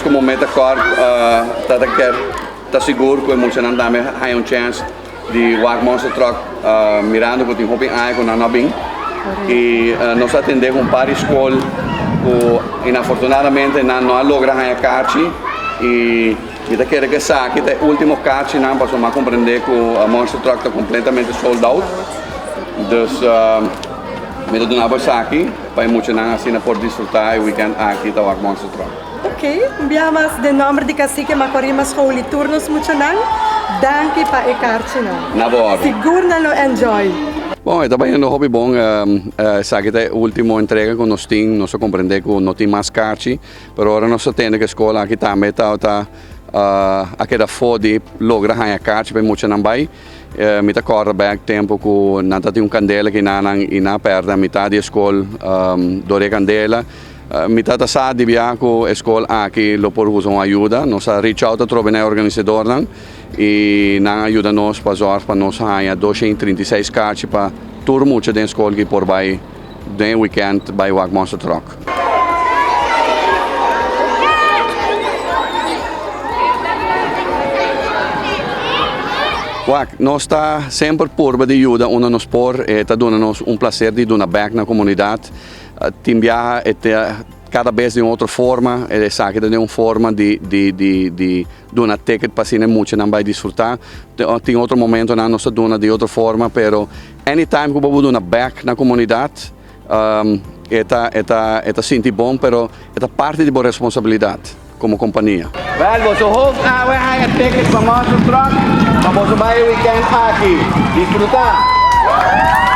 como meta cor tata quer tá seguro que muito não dá há chance de Wag Monster Truck mirando que tem hoping ai com na bem e nós atender com par escola que inafortunadamente não logra a carta e kita quer que sa que é último carta não posso mais compreender que a Monster Truck está completamente sold out. Dus me do na aqui para muito não assim por desfrutar o weekend aqui da Wag Monster Truck. Ok, abbiamo de nome di cacique ma corrimas holy turnos muito não. Danke para e carta não. Na boa. Seguro não enjoy. Bom, também é um hobby bom, sabe que é a última entrega que nós temos, nós compreendemos que não tem mais cartas, mas agora nós temos que a escola aqui também está aqui da fode logra a carta para muito não vai. Me tá corre back tempo que não tem um candela que não perde a metade da escola dore candela. Me tá sabe de via que a escola aqui lo por usar ajuda, nós reach out a trovar na organizador e não ajuda nós para nós ganhar 236 cartas para todo mundo da escola que por vai den weekend by Wag Monster Truck. Wag, nós está sempre por de ajuda, onde nos por está dando nos prazer de dar back na comunidade. Timbia cada vez de outra forma, é sabe de uma forma de dar ticket para se muito não vai desfrutar. Tem outro momento não nós dona de outra forma, pero anytime que vamos dar back na comunidade, é sentir bom, pero é parte de boa responsabilidade como companhia. Well, so hope na we hire ticket para Monster Truck, para você vai weekend aqui, desfrutar.